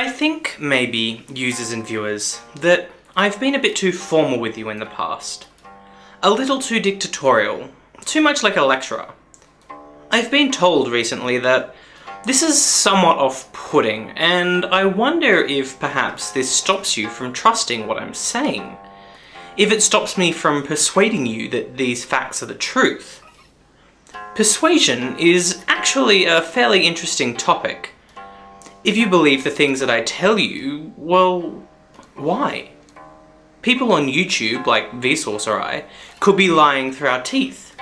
I think, maybe, users and viewers, that I've been a bit too formal with you in the past. A little too dictatorial, too much like a lecturer. I've been told recently that this is somewhat off-putting, and I wonder if perhaps this stops you from trusting what I'm saying. If it stops me from persuading you that these facts are the truth. Persuasion is actually a fairly interesting topic. If you believe the things that I tell you, well, why? People on YouTube, like Vsauce or I, could be lying through our teeth.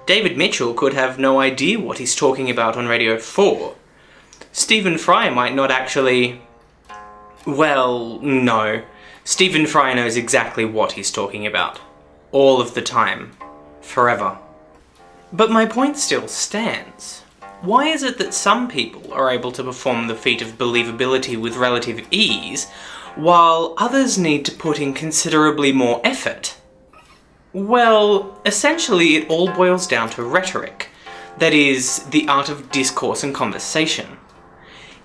David Mitchell could have no idea what he's talking about on Radio 4. Stephen Fry might not actually... Well, no. Stephen Fry knows exactly what he's talking about. All of the time. Forever. But my point still stands. Why is it that some people are able to perform the feat of believability with relative ease, while others need to put in considerably more effort? Well, essentially it all boils down to rhetoric. That is, the art of discourse and conversation.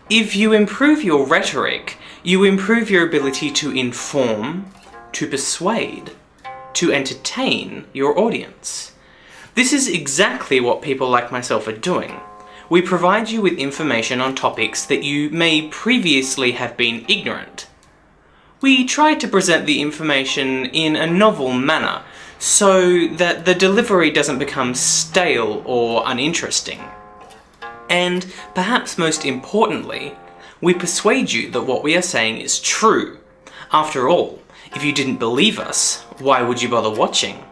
If you improve your rhetoric, you improve your ability to inform, to persuade, to entertain your audience. This is exactly what people like myself are doing. We provide you with information on topics that you may previously have been ignorant. We try to present the information in a novel manner, so that the delivery doesn't become stale or uninteresting. And, perhaps most importantly, we persuade you that what we are saying is true. After all, if you didn't believe us, why would you bother watching?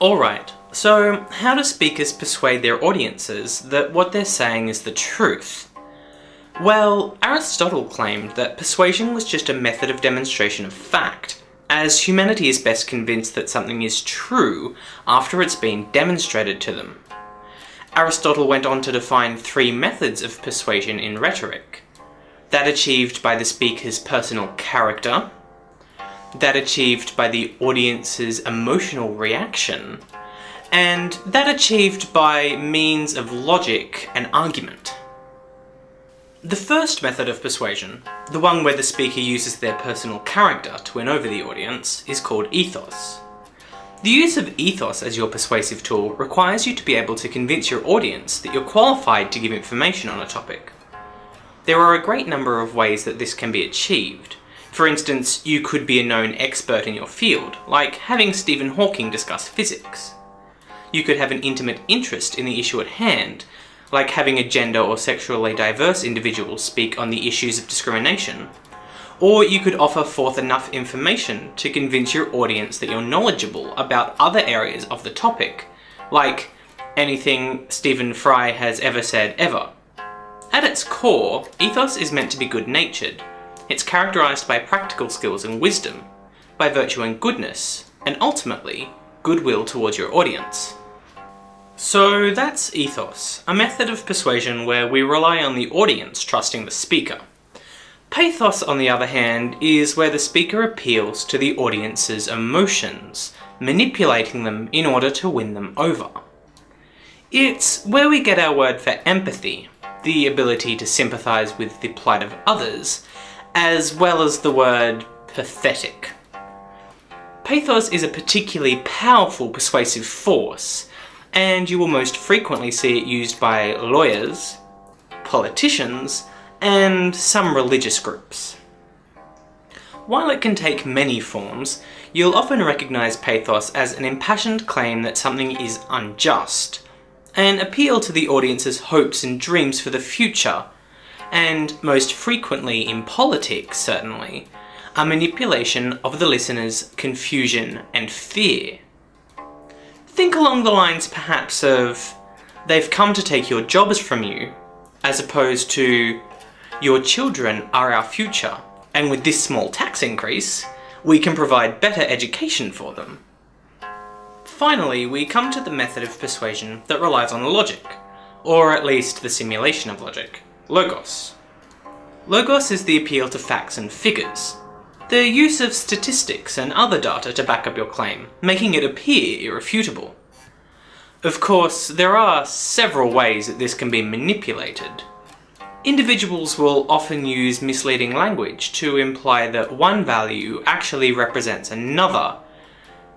Alright, so how do speakers persuade their audiences that what they're saying is the truth? Well, Aristotle claimed that persuasion was just a method of demonstration of fact, as humanity is best convinced that something is true after it's been demonstrated to them. Aristotle went on to define 3 methods of persuasion in rhetoric. That achieved by the speaker's personal character, that achieved by the audience's emotional reaction, and that achieved by means of logic and argument. The first method of persuasion, the one where the speaker uses their personal character to win over the audience, is called ethos. The use of ethos as your persuasive tool requires you to be able to convince your audience that you're qualified to give information on a topic. There are a great number of ways that this can be achieved. For instance, you could be a known expert in your field, like having Stephen Hawking discuss physics. You could have an intimate interest in the issue at hand, like having a gender or sexually diverse individual speak on the issues of discrimination. Or you could offer forth enough information to convince your audience that you're knowledgeable about other areas of the topic, like anything Stephen Fry has ever said ever. At its core, ethos is meant to be good-natured. It's characterised by practical skills and wisdom, by virtue and goodness, and ultimately, goodwill towards your audience. So that's ethos, a method of persuasion where we rely on the audience trusting the speaker. Pathos, on the other hand, is where the speaker appeals to the audience's emotions, manipulating them in order to win them over. It's where we get our word for empathy, the ability to sympathise with the plight of others, as well as the word pathetic. Pathos is a particularly powerful persuasive force, and you will most frequently see it used by lawyers, politicians, and some religious groups. While it can take many forms, you'll often recognise pathos as an impassioned claim that something is unjust, an appeal to the audience's hopes and dreams for the future, and most frequently in politics certainly, a manipulation of the listener's confusion and fear. Think along the lines perhaps of, they've come to take your jobs from you, as opposed to, your children are our future, and with this small tax increase, we can provide better education for them. Finally, we come to the method of persuasion that relies on logic, or at least the simulation of logic, logos. Logos is the appeal to facts and figures, the use of statistics and other data to back up your claim, making it appear irrefutable. Of course, there are several ways that this can be manipulated. Individuals will often use misleading language to imply that one value actually represents another.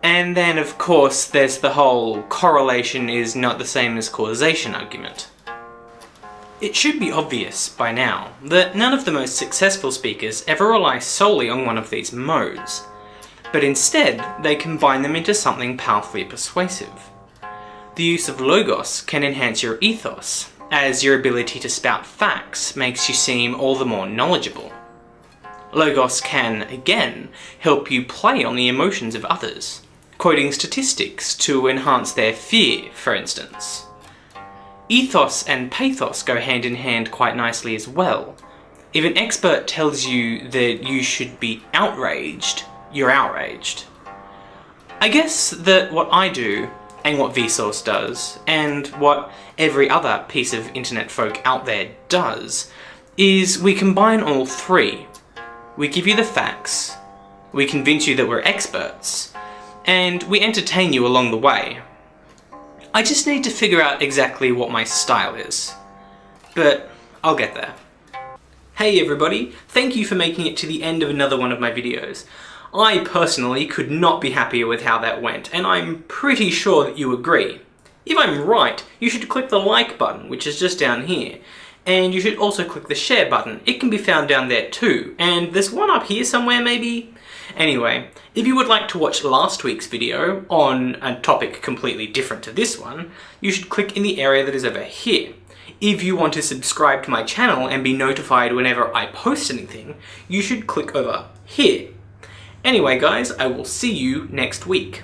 And then, of course, there's the whole correlation is not the same as causation argument. It should be obvious by now that none of the most successful speakers ever rely solely on one of these modes, but instead they combine them into something powerfully persuasive. The use of logos can enhance your ethos, as your ability to spout facts makes you seem all the more knowledgeable. Logos can, again, help you play on the emotions of others, quoting statistics to enhance their fear, for instance. Ethos and pathos go hand in hand quite nicely as well. If an expert tells you that you should be outraged, you're outraged. I guess that what I do, and what Vsauce does, and what every other piece of internet folk out there does, is we combine all three. We give you the facts, we convince you that we're experts, and we entertain you along the way. I just need to figure out exactly what my style is. But I'll get there. Hey everybody, thank you for making it to the end of another one of my videos. I personally could not be happier with how that went, and I'm pretty sure that you agree. If I'm right, you should click the like button, which is just down here, and you should also click the share button. It can be found down there too, and there's one up here somewhere maybe? Anyway, if you would like to watch last week's video on a topic completely different to this one, you should click in the area that is over here. If you want to subscribe to my channel and be notified whenever I post anything, you should click over here. Anyway guys, I will see you next week.